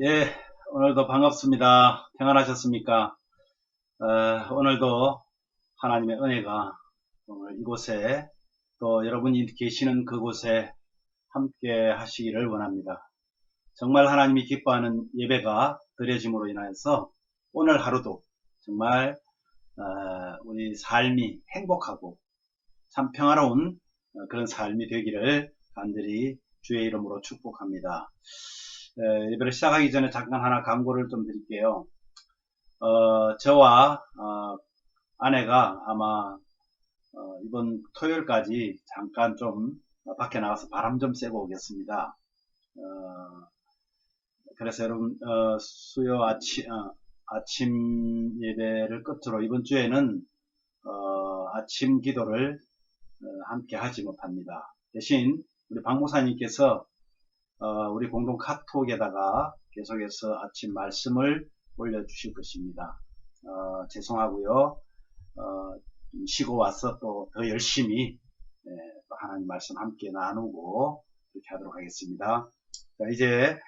예, 오늘도 반갑습니다. 평안하셨습니까? 오늘도 하나님의 은혜가 오늘 이곳에 또 여러분이 계시는 그곳에 함께 하시기를 원합니다. 정말 하나님이 기뻐하는 예배가 드려짐으로 인하여서 오늘 하루도 정말 우리 삶이 행복하고 참 평화로운 그런 삶이 되기를 간절히 주의 이름으로 축복합니다. 예배를 시작하기 전에 잠깐 하나 광고를 좀 드릴게요. 저와 아내가 아마 이번 토요일까지 잠깐 좀 밖에 나가서 바람 좀 쐬고 오겠습니다. 그래서 여러분 수요 아침 예배를 끝으로 이번 주에는 아침 기도를 함께 하지 못합니다. 대신 우리 박 목사님께서 우리 공동 카톡에다가 계속해서 아침 말씀을 올려주실 것입니다. 죄송하고요. 쉬고 와서 또 더 열심히 또 하나님 말씀 함께 나누고 그렇게 하도록 하겠습니다. 자, 이제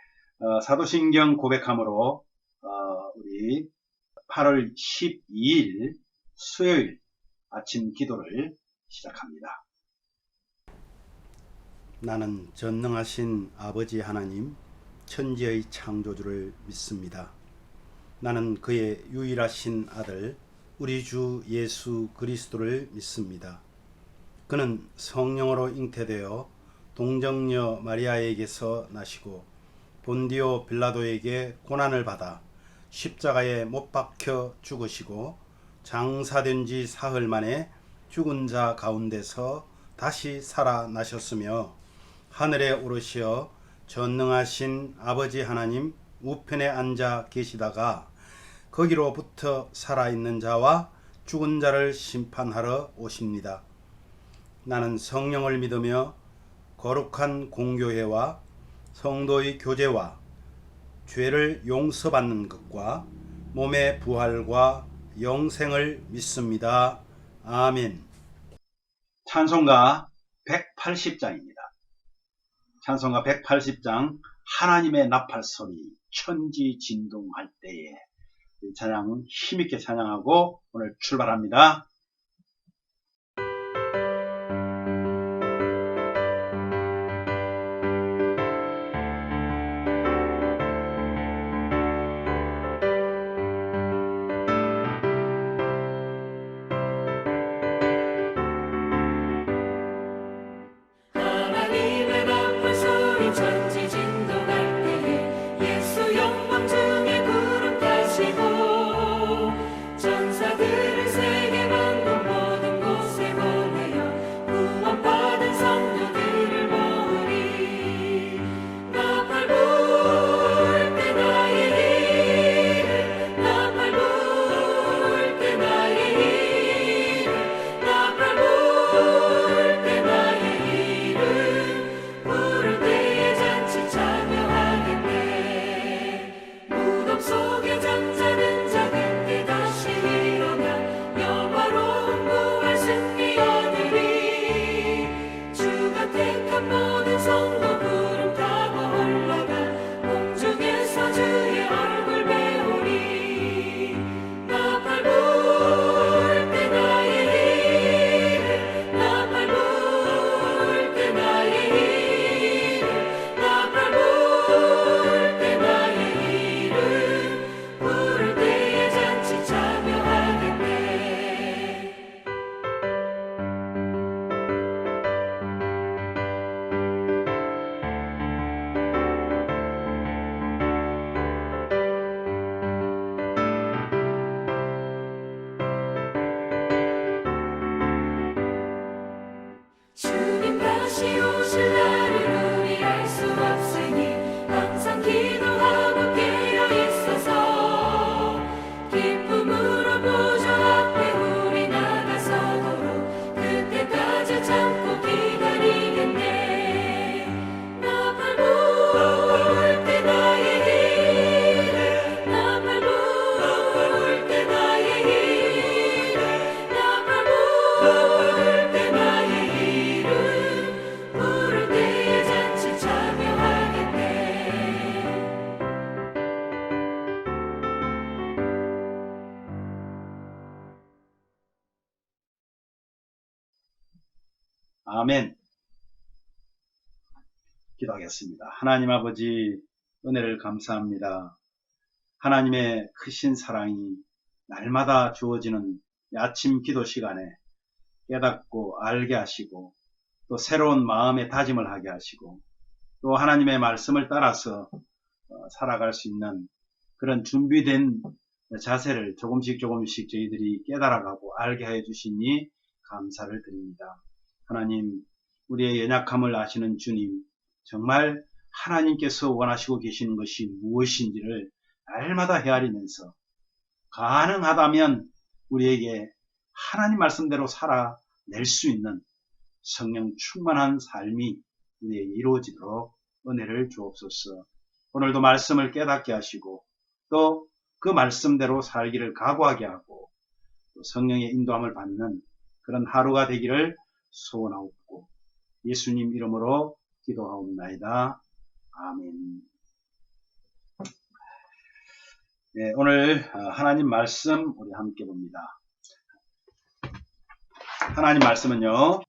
사도신경 고백함으로 우리 8월 12일 수요일 아침 기도를 시작합니다. 나는 전능하신 아버지 하나님, 천지의 창조주를 믿습니다. 나는 그의 유일하신 아들, 우리 주 예수 그리스도를 믿습니다. 그는 성령으로 잉태되어 동정녀 마리아에게서 나시고 본디오 빌라도에게 고난을 받아 십자가에 못 박혀 죽으시고 장사된 지 사흘 만에 죽은 자 가운데서 다시 살아나셨으며 하늘에 오르시어 전능하신 아버지 하나님 우편에 앉아 계시다가 거기로부터 살아있는 자와 죽은 자를 심판하러 오십니다. 나는 성령을 믿으며 거룩한 공교회와 성도의 교제와 죄를 용서받는 것과 몸의 부활과 영생을 믿습니다. 아멘. 찬송가 180장입니다. 찬송가 180장 하나님의 나팔소리 천지 진동할 때에 이 찬양 힘있게 찬양하고 오늘 출발합니다. 하나님의 나팔소리 천지 진동할 때에 예수 영광 중에 구름 타시고 전사들을 세게 아멘. 기도하겠습니다. 하나님 아버지, 은혜를 감사합니다. 하나님의 크신 사랑이 날마다 주어지는 이 아침 기도 시간에 깨닫고 알게 하시고, 또 새로운 마음의 다짐을 하게 하시고, 또 하나님의 말씀을 따라서 살아갈 수 있는 그런 준비된 자세를 조금씩 저희들이 깨달아가고 알게 해 주시니 감사를 드립니다. 하나님, 우리의 연약함을 아시는 주님, 정말 하나님께서 원하시고 계시는 것이 무엇인지를 날마다 헤아리면서 가능하다면 우리에게 하나님 말씀대로 살아낼 수 있는 성령 충만한 삶이 우리에게 이루어지도록 은혜를 주옵소서. 오늘도 말씀을 깨닫게 하시고 또 그 말씀대로 살기를 각오하게 하고 또 성령의 인도함을 받는 그런 하루가 되기를 소원하옵고 예수님 이름으로 기도하옵나이다. 아멘. 네, 오늘 하나님 말씀 우리 함께 봅니다. 하나님 말씀은요,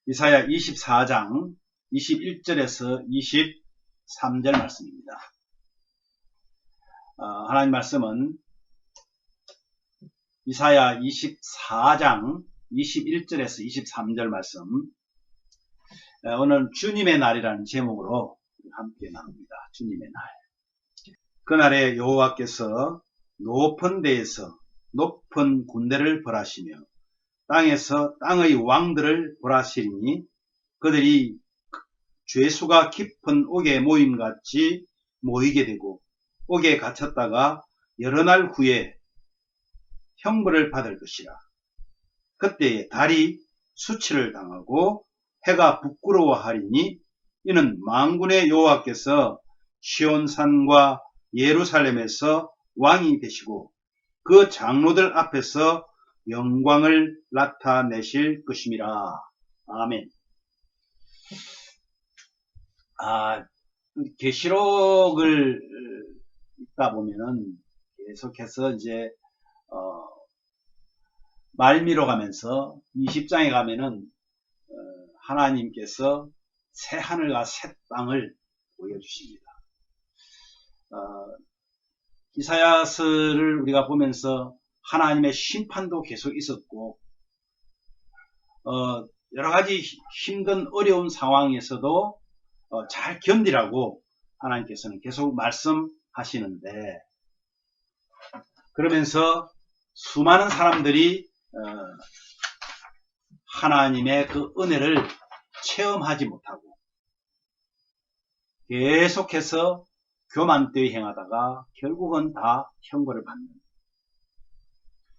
이사야 24장 21절에서 23절 말씀입니다. 하나님 말씀은 이사야 24장 21절에서 23절 말씀, 오늘 주님의 날이라는 제목으로 함께 나눕니다. 주님의 날. 그날에 여호와께서 높은 데에서 높은 군대를 벌하시며 땅에서 땅의 왕들을 벌하시리니 그들이 죄수가 깊은 옥에 모임같이 모이게 되고 옥에 갇혔다가 여러 날 후에 형벌을 받을 것이라. 그때에 달이 수치를 당하고 해가 부끄러워하리니 이는 만군의 여호와께서 시온산과 예루살렘에서 왕이 되시고 그 장로들 앞에서 영광을 나타내실 것임이라. 아멘. 계시록을 읽다 보면은 계속해서 이제 말미로 가면서 20장에 가면은 하나님께서 새 하늘과 새 땅을 보여주십니다. 이사야서를 우리가 보면서 하나님의 심판도 계속 있었고 여러 가지 힘든 어려운 상황에서도 잘 견디라고 하나님께서는 계속 말씀하시는데, 그러면서 수많은 사람들이 하나님의 그 은혜를 체험하지 못하고 계속해서 교만되이 행하다가 결국은 다 형벌을 받는,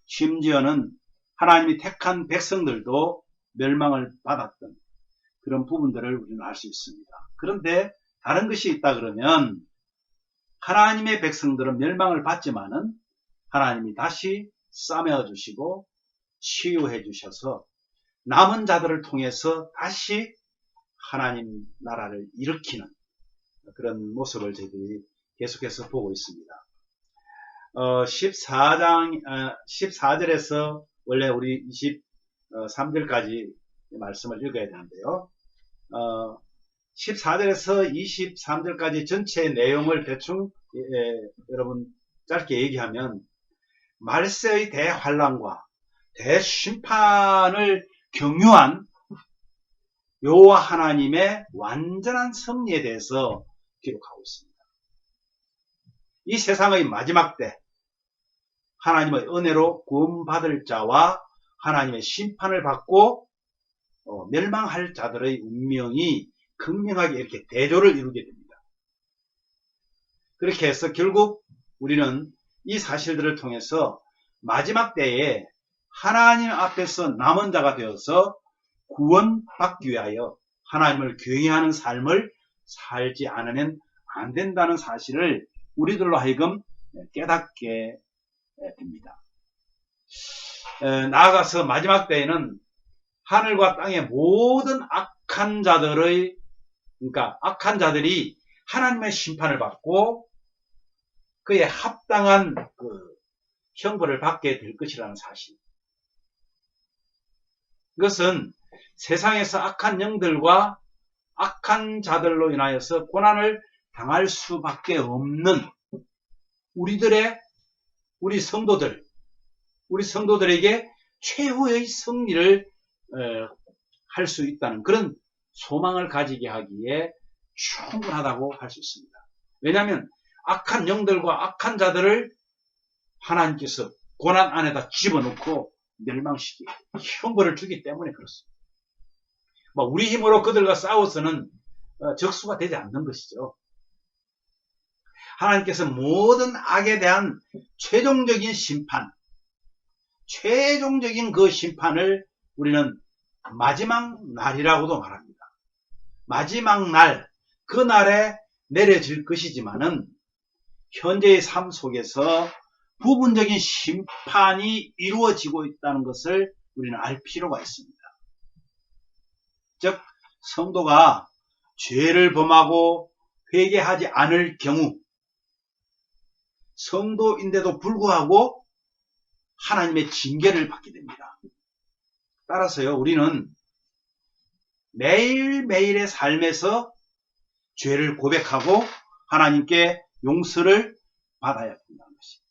심지어는 하나님이 택한 백성들도 멸망을 받았던 그런 부분들을 우리는 알 수 있습니다. 그런데 다른 것이 있다 그러면 하나님의 백성들은 멸망을 받지만은 하나님이 다시 싸매어 주시고 치유해 주셔서 남은 자들을 통해서 다시 하나님 나라를 일으키는 그런 모습을 저희들이 계속해서 보고 있습니다. 14절에서 원래 우리 23절까지 말씀을 읽어야 되는데요. 14절에서 23절까지 전체 내용을 대충 여러분 짧게 얘기하면 말세의 대환란과 대심판을 경유한 여호와 하나님의 완전한 섭리에 대해서 기록하고 있습니다. 이 세상의 마지막 때 하나님의 은혜로 구원받을 자와 하나님의 심판을 받고 멸망할 자들의 운명이 극명하게 이렇게 대조를 이루게 됩니다. 그렇게 해서 결국 우리는 이 사실들을 통해서 마지막 때에 하나님 앞에서 남은 자가 되어서 구원받기 위하여 하나님을 경외하는 삶을 살지 않으면 안 된다는 사실을 우리들로 하여금 깨닫게 됩니다. 나아가서 마지막 때에는 하늘과 땅의 모든 악한 자들이 하나님의 심판을 받고 그에 합당한 그 형벌을 받게 될 것이라는 사실. 이것은 세상에서 악한 영들과 악한 자들로 인하여서 고난을 당할 수밖에 없는 우리 성도들에게 최후의 승리를 할 수 있다는 그런 소망을 가지게 하기에 충분하다고 할 수 있습니다. 왜냐하면 악한 영들과 악한 자들을 하나님께서 고난 안에다 집어넣고 멸망시키고 형벌을 주기 때문에 그렇습니다. 우리 힘으로 그들과 싸워서는 적수가 되지 않는 것이죠. 하나님께서 모든 악에 대한 최종적인 그 심판을 우리는 마지막 날이라고도 말합니다. 마지막 날, 그 날에 내려질 것이지만은 현재의 삶 속에서 부분적인 심판이 이루어지고 있다는 것을 우리는 알 필요가 있습니다. 즉 성도가 죄를 범하고 회개하지 않을 경우 성도인데도 불구하고 하나님의 징계를 받게 됩니다. 따라서요, 우리는 매일매일의 삶에서 죄를 고백하고 하나님께 용서를 받아야 된다는 것입니다.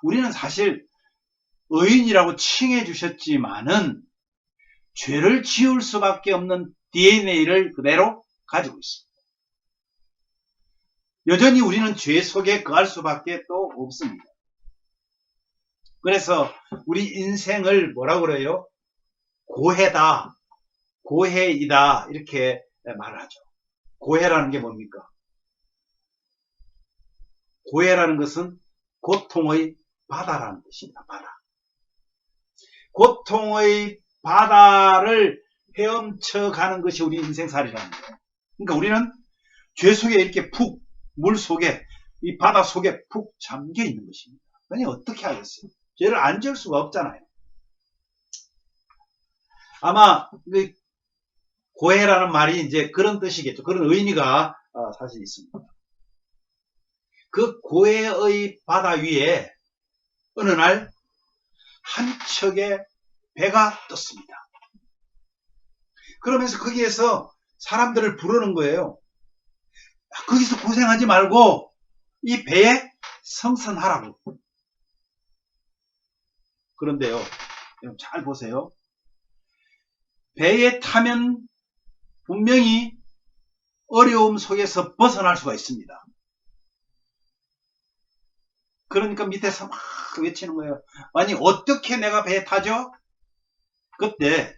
우리는 사실 의인이라고 칭해 주셨지만은 죄를 지을 수밖에 없는 DNA를 그대로 가지고 있습니다. 여전히 우리는 죄 속에 거할 수밖에 또 없습니다. 그래서 우리 인생을 뭐라고 그래요? 고해다, 고해이다 이렇게 말을 하죠. 고해라는 게 뭡니까? 고해라는 것은 고통의 바다라는 뜻입니다. 바다. 고통의 바다를 헤엄쳐 가는 것이 우리 인생살이라는 거예요. 그러니까 우리는 죄 속에 이렇게 푹, 물 속에, 이 바다 속에 푹 잠겨 있는 것입니다. 그러니 어떻게 하겠어요? 죄를 안 지을 수가 없잖아요. 아마 고해라는 말이 이제 그런 뜻이겠죠. 그런 의미가 사실 있습니다. 그 고해의 바다 위에 어느 날 한 척의 배가 떴습니다. 그러면서 거기에서 사람들을 부르는 거예요. 거기서 고생하지 말고 이 배에 성선하라고. 그런데요, 잘 보세요. 배에 타면 분명히 어려움 속에서 벗어날 수가 있습니다. 그러니까 밑에서 막 외치는 거예요. 아니 어떻게 내가 배에 타죠? 그때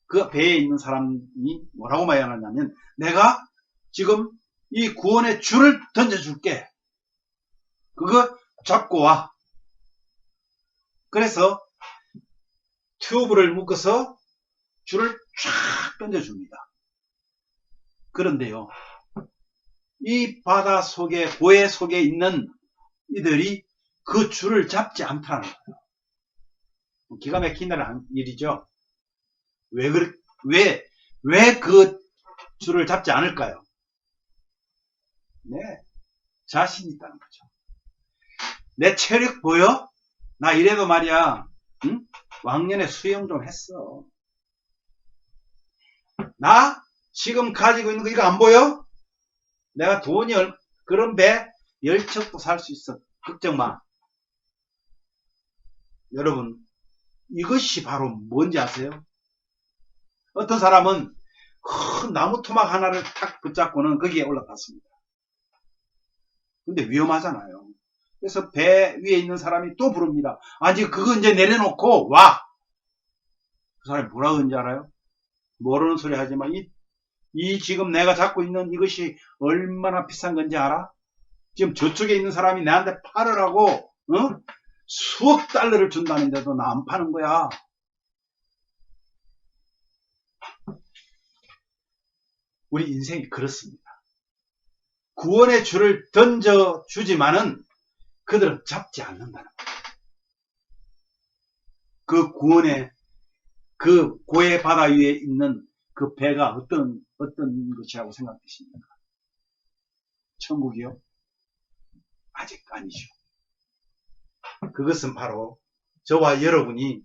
그 배에 있는 사람이 뭐라고 말하냐면 내가 지금 이 구원의 줄을 던져줄게. 그거 잡고 와. 그래서 튜브를 묶어서 줄을 쫙 던져줍니다. 그런데요, 이 바다 속에, 고해 속에 있는 이들이 그 줄을 잡지 않다는 거예요. 기가 막힌 일이죠. 왜 그 줄을 잡지 않을까요? 네, 자신 있다는 거죠. 내 체력 보여? 나 이래도 말이야, 응? 왕년에 수영 좀 했어. 나 지금 가지고 있는 거 이거 안 보여? 내가 돈이 그런 배 10척도 살 수 있어. 걱정 마. 여러분, 이것이 바로 뭔지 아세요? 어떤 사람은 큰 나무 토막 하나를 탁 붙잡고는 거기에 올라탔습니다. 근데 위험하잖아요. 그래서 배 위에 있는 사람이 또 부릅니다. 아니 그거 이제 내려놓고 와. 그 사람이 뭐라고 하는지 알아요? 모르는 소리 하지만 이 지금 내가 잡고 있는 이것이 얼마나 비싼 건지 알아? 지금 저쪽에 있는 사람이 나한테 팔으라고 수억 달러를 준다는데도 나 안 파는 거야. 우리 인생이 그렇습니다. 구원의 줄을 던져주지만은 그들은 잡지 않는다는 거예요. 그 구원의 그 고해 바다 위에 있는 그 배가 어떤 것이라고 생각되십니까? 천국이요? 아직 아니죠. 그것은 바로 저와 여러분이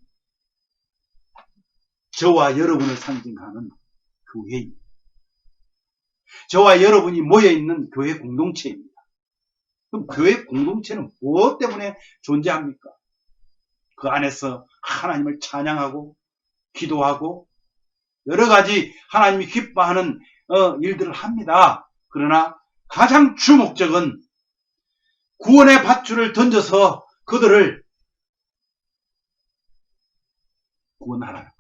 저와 여러분을 상징하는 교회입니다. 저와 여러분이 모여있는 교회 공동체입니다. 그럼 교회 공동체는 무엇 때문에 존재합니까? 그 안에서 하나님을 찬양하고 기도하고 여러 가지 하나님이 기뻐하는 일들을 합니다. 그러나 가장 주목적은 구원의 밧줄을 던져서 그들을 구원하라는 거예요.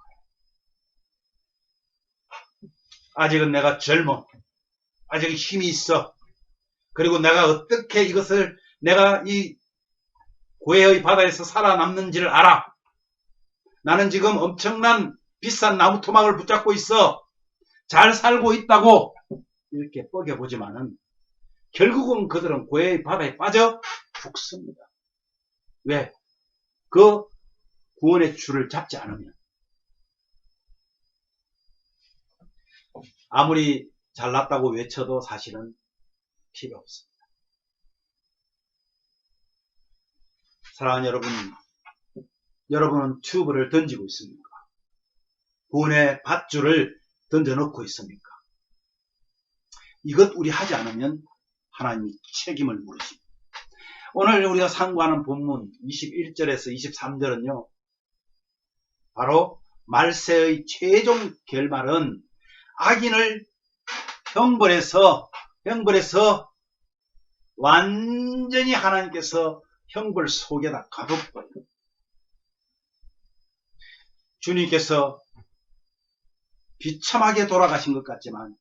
아직은 내가 젊어. 아직 힘이 있어. 그리고 내가 어떻게 이것을 내가 이 고해의 바다에서 살아남는지를 알아. 나는 지금 엄청난 비싼 나무 토막을 붙잡고 있어. 잘 살고 있다고 이렇게 뻐겨보지만은 결국은 그들은 고해의 바다에 빠져 죽습니다. 왜? 그 구원의 줄을 잡지 않으면. 아무리 잘났다고 외쳐도 사실은 필요 없습니다. 사랑하는 여러분, 여러분은 튜브를 던지고 있습니까? 구원의 밧줄을 던져놓고 있습니까? 이것 우리 하지 않으면 하나님이 책임을 물으십니다. 오늘 우리가 상고하는 본문 21절에서 23절은요. 바로 말세의 최종 결말은 악인을 형벌해서 완전히 하나님께서 형벌 속에다 가둬버려요. 주님께서 비참하게 돌아가신 것 같지만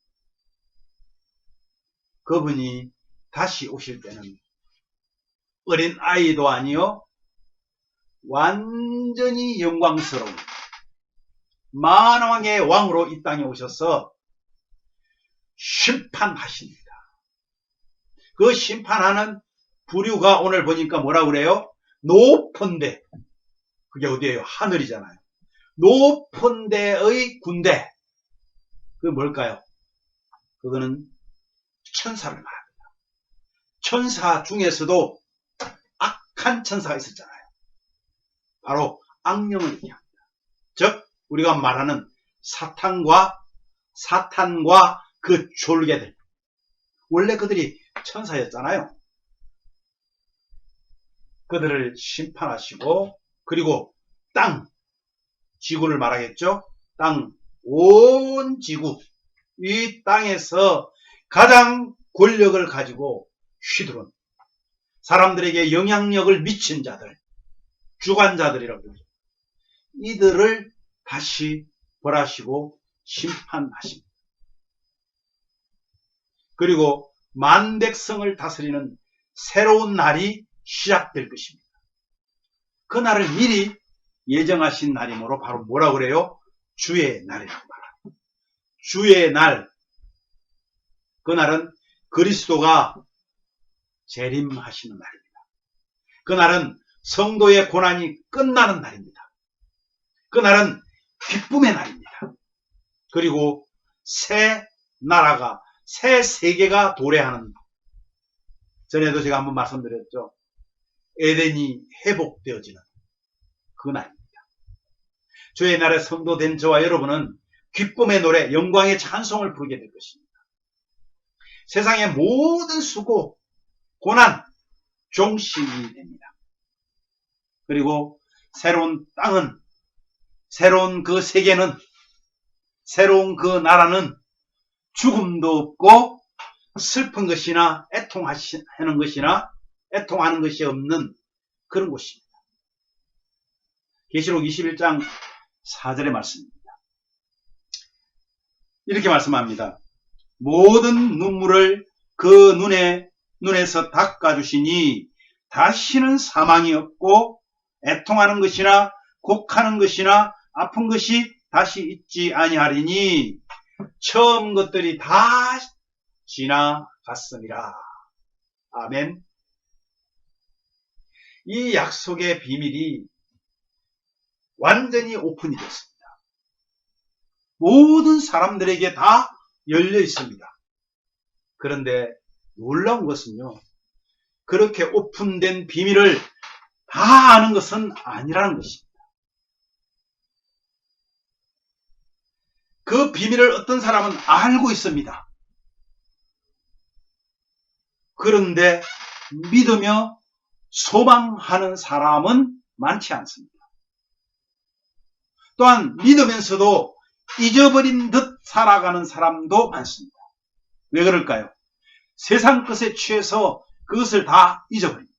그분이 다시 오실 때는 어린 아이도 아니요 완전히 영광스러운 만왕의 왕으로 이 땅에 오셔서 심판하십니다. 그 심판하는 부류가 오늘 보니까 뭐라 그래요? 높은 데. 그게 어디예요? 하늘이잖아요. 높은 데의 군대. 그게 뭘까요? 그거는 천사를 말합니다. 천사 중에서도 악한 천사가 있었잖아요. 바로 악령을 얘기합니다. 즉 우리가 말하는 사탄과 그 졸개들. 원래 그들이 천사였잖아요. 그들을 심판하시고 그리고 땅, 지구를 말하겠죠. 땅, 온 지구, 이 땅에서 가장 권력을 가지고 휘두른 사람들에게 영향력을 미친 자들, 주관자들이라고 그러죠. 이들을 다시 벌하시고 심판하십니다. 그리고 만백성을 다스리는 새로운 날이 시작될 것입니다. 그 날을 미리 예정하신 날이므로 바로 뭐라고 그래요? 주의 날이라고 말합니다. 주의 날. 그 날은 그리스도가 재림하시는 날입니다. 그 날은 성도의 고난이 끝나는 날입니다. 그 날은 기쁨의 날입니다. 그리고 새 나라가, 새 세계가 도래하는, 전에도 제가 한번 말씀드렸죠. 에덴이 회복되어지는 그 날입니다. 주의 날에 성도된 저와 여러분은 기쁨의 노래, 영광의 찬송을 부르게 될 것입니다. 세상의 모든 수고, 고난, 종식이 됩니다. 그리고 새로운 땅은, 새로운 그 세계는, 새로운 그 나라는 죽음도 없고 슬픈 것이나 애통하는 것이 없는 그런 곳입니다. 계시록 21장 4절의 말씀입니다. 이렇게 말씀합니다. 모든 눈물을 그 눈에서 닦아주시니 다시는 사망이 없고 애통하는 것이나 곡하는 것이나 아픈 것이 다시 있지 아니하리니 처음 것들이 다 지나갔음이라. 아멘. 이 약속의 비밀이 완전히 오픈이 됐습니다. 모든 사람들에게 다 열려 있습니다. 그런데 놀라운 것은요, 그렇게 오픈된 비밀을 다 아는 것은 아니라는 것입니다. 그 비밀을 어떤 사람은 알고 있습니다. 그런데 믿으며 소망하는 사람은 많지 않습니다. 또한 믿으면서도 잊어버린 듯 살아가는 사람도 많습니다. 왜 그럴까요? 세상 것에 취해서 그것을 다 잊어버립니다.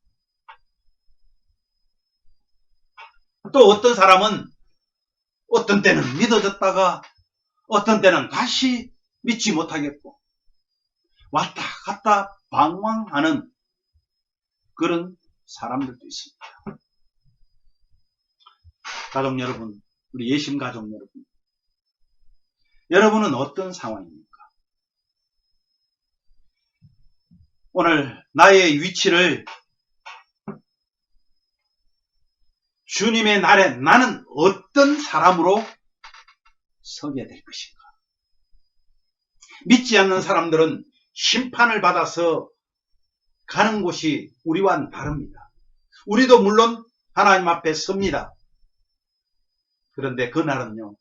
또 어떤 사람은 어떤 때는 믿어졌다가 어떤 때는 다시 믿지 못하겠고 왔다 갔다 방황하는 그런 사람들도 있습니다. 가족 여러분, 우리 예심 가족 여러분, 여러분은 어떤 상황입니까? 오늘 나의 위치를 주님의 날에 나는 어떤 사람으로 서게 될 것인가? 믿지 않는 사람들은 심판을 받아서 가는 곳이 우리와는 다릅니다. 우리도 물론 하나님 앞에 섭니다. 그런데 그날은요,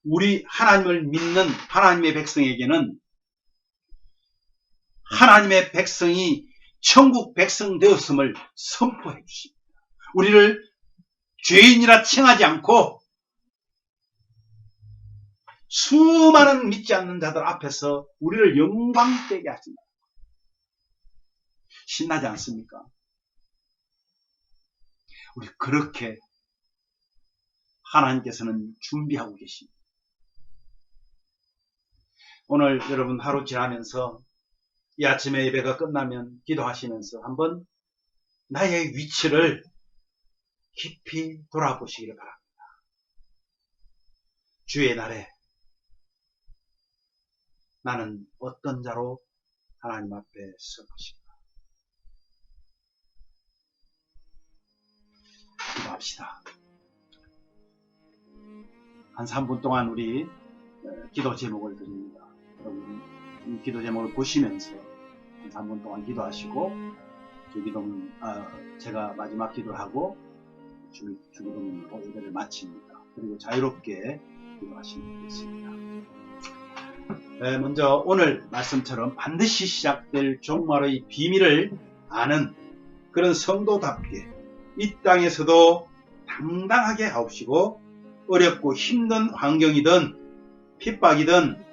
우리 하나님을 믿는 하나님의 백성에게는 하나님의 백성이 천국 백성 되었음을 선포해 주십니다. 우리를 죄인이라 칭하지 않고 수많은 믿지 않는 자들 앞에서 우리를 영광되게 하십니다. 신나지 않습니까? 우리 그렇게 하나님께서는 준비하고 계십니다. 오늘 여러분 하루 지나면서 이 아침에 예배가 끝나면 기도하시면서 한번 나의 위치를 깊이 돌아보시기를 바랍니다. 주의 날에 나는 어떤 자로 하나님 앞에 설 것인가? 기도합시다. 한 3분 동안 우리 기도 제목을 드립니다. 여러분 이 기도 제목을 보시면서 한 3분 동안 기도하시고 주기도문 제가 마지막 기도를 하고 주기도문 예배를 마칩니다. 그리고 자유롭게 기도하시면 되겠습니다. 먼저 오늘 말씀처럼 반드시 시작될 종말의 비밀을 아는 그런 성도답게 이 땅에서도 당당하게 하옵시고 어렵고 힘든 환경이든 핍박이든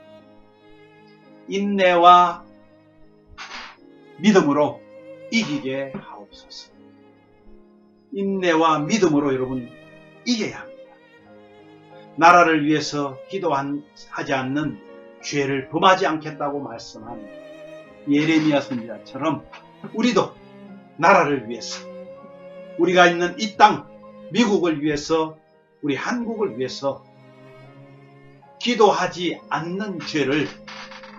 인내와 믿음으로 이기게 하옵소서. 인내와 믿음으로 여러분 이겨야 합니다. 나라를 위해서 기도하지 않는 죄를 범하지 않겠다고 말씀한 예레미야 선지자처럼 우리도 나라를 위해서 우리가 있는 이 땅 미국을 위해서 우리 한국을 위해서 기도하지 않는 죄를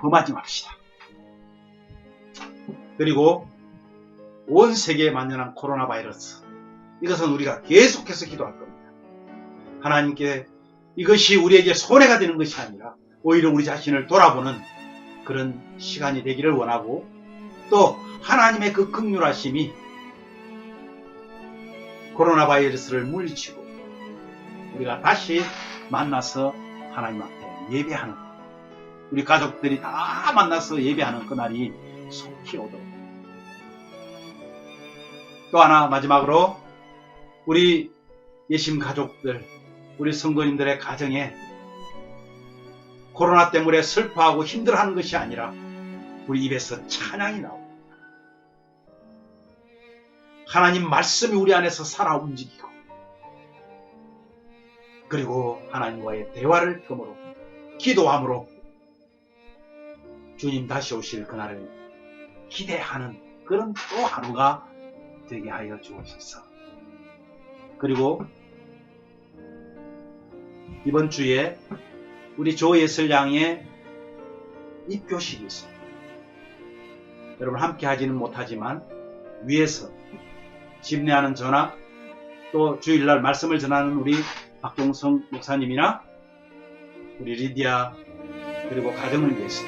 범하지 맙시다. 그리고 온 세계에 만연한 코로나 바이러스, 이것은 우리가 계속해서 기도할 겁니다. 하나님께 이것이 우리에게 손해가 되는 것이 아니라 오히려 우리 자신을 돌아보는 그런 시간이 되기를 원하고, 또 하나님의 그 긍휼하심이 코로나 바이러스를 물리치고 우리가 다시 만나서 하나님 앞에 예배하는, 우리 가족들이 다 만나서 예배하는 그날이 속히 오도록. 또 하나 마지막으로 우리 예심 가족들, 우리 성도님들의 가정에 코로나 때문에 슬퍼하고 힘들어하는 것이 아니라 우리 입에서 찬양이 나옵니다. 하나님 말씀이 우리 안에서 살아 움직이고, 그리고 하나님과의 대화를 틈으로 기도함으로 주님 다시 오실 그날을 기대하는 그런 또 하루가 되게 하여 주옵소서. 그리고 이번 주에 우리 조예슬 양의 입교식이 있습니다. 여러분 함께 하지는 못하지만 위에서 집례하는 전학, 또 주일날 말씀을 전하는 우리 박종성 목사님이나 우리 리디아 그리고 가정을 위해서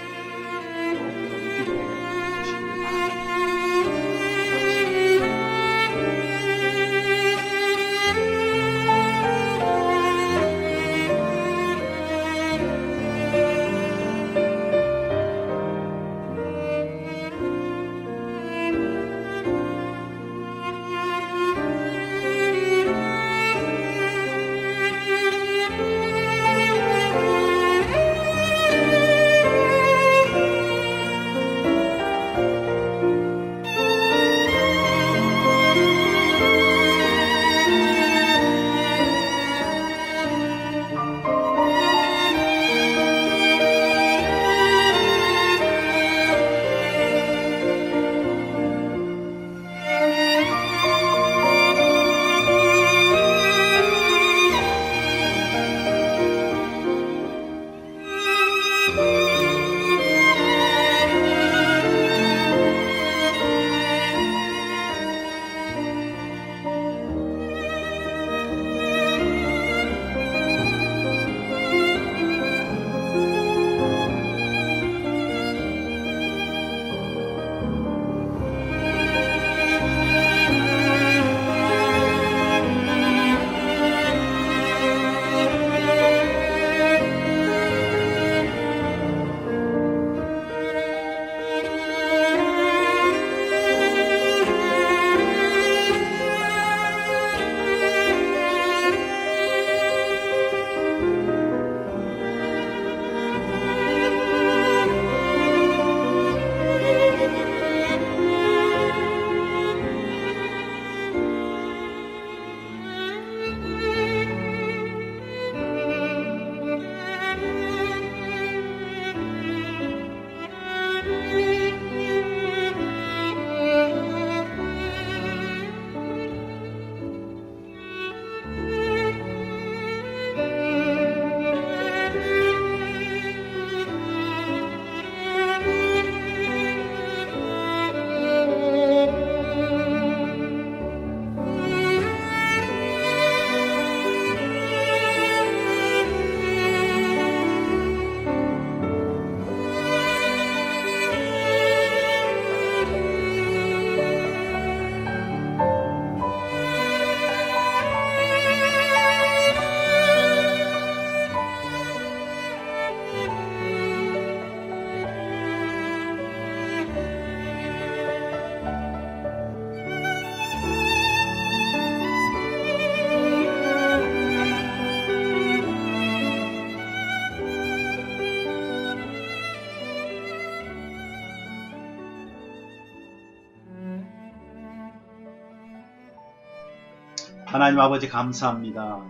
하나님 아버지 감사합니다.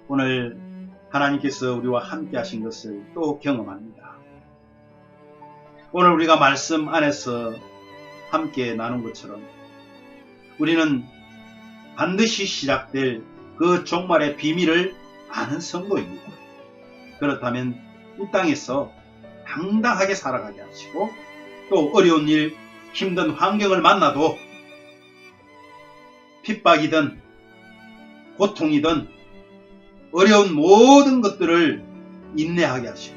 오늘 하나님께서 우리와 함께 하신 것을 또 경험합니다. 오늘 우리가 말씀 안에서 함께 나눈 것처럼 우리는 반드시 시작될 그 종말의 비밀을 아는 성도입니다. 그렇다면 이 땅에서 당당하게 살아가게 하시고 또 어려운 일, 힘든 환경을 만나도 핍박이든 고통이든 어려운 모든 것들을 인내하게 하시고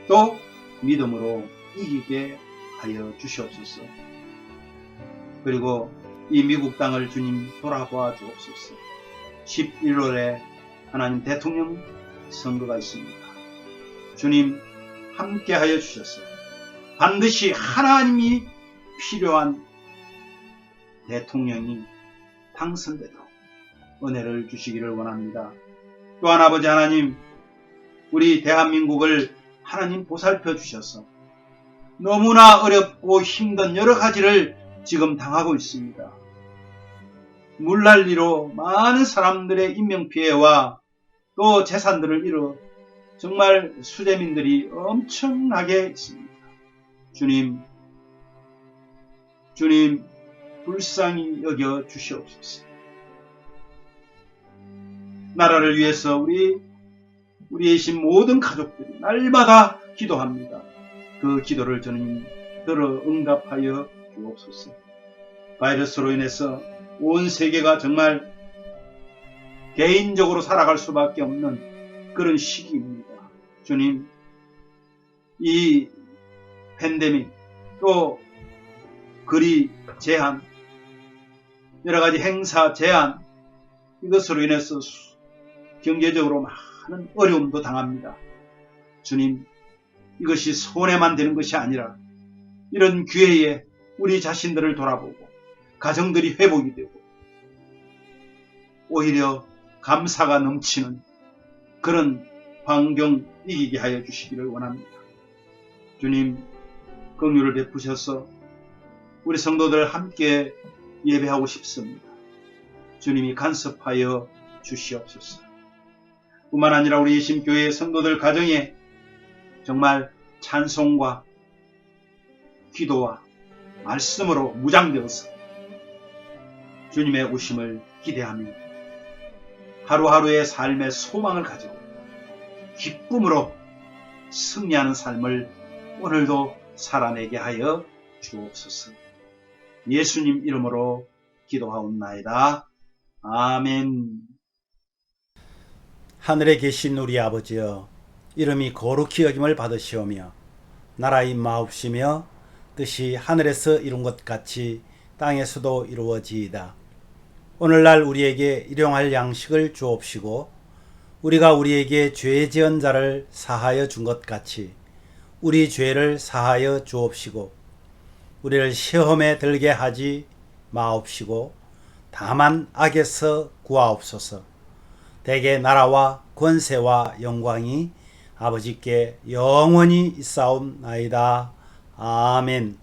또 믿음으로 이기게 하여 주시옵소서. 그리고 이 미국 땅을 주님 돌아보아 주옵소서. 11월에 하나님 대통령 선거가 있습니다. 주님 함께 하여 주셔서 반드시 하나님이 필요한 대통령이 당선되도록 은혜를 주시기를 원합니다. 또한 아버지 하나님, 우리 대한민국을 하나님 보살펴 주셔서 너무나 어렵고 힘든 여러 가지를 지금 당하고 있습니다. 물난리로 많은 사람들의 인명피해와 또 재산들을 잃어 정말 수재민들이 엄청나게 있습니다. 주님 불쌍히 여겨 주시옵소서. 나라를 위해서 우리의 신 모든 가족들이 날마다 기도합니다. 그 기도를 주님 들어 응답하여 주옵소서. 바이러스로 인해서 온 세계가 정말 개인적으로 살아갈 수밖에 없는 그런 시기입니다. 주님, 이 팬데믹 또 거리 제한, 여러 가지 행사 제한, 이것으로 인해서 경제적으로 많은 어려움도 당합니다. 주님, 이것이 손해만 되는 것이 아니라 이런 기회에 우리 자신들을 돌아보고 가정들이 회복이 되고 오히려 감사가 넘치는 그런 환경 이기게 하여 주시기를 원합니다. 주님, 긍휼을 베푸셔서 우리 성도들 함께 예배하고 싶습니다. 주님이 간섭하여 주시옵소서. 뿐만 아니라 우리 예심교회 성도들 가정에 정말 찬송과 기도와 말씀으로 무장되어서 주님의 오심을 기대하며 하루하루의 삶의 소망을 가지고 기쁨으로 승리하는 삶을 오늘도 살아내게 하여 주옵소서. 예수님 이름으로 기도하옵나이다. 아멘. 하늘에 계신 우리 아버지여, 이름이 거룩히 여김을 받으시오며 나라의 마옵시며 뜻이 하늘에서 이룬 것 같이 땅에서도 이루어지이다. 오늘날 우리에게 일용할 양식을 주옵시고 우리가 우리에게 죄 지은 자를 사하여 준 것 같이 우리 죄를 사하여 주옵시고 우리를 시험에 들게 하지 마옵시고 다만 악에서 구하옵소서. 대개 나라와 권세와 영광이 아버지께 영원히 있사옵나이다. 아멘.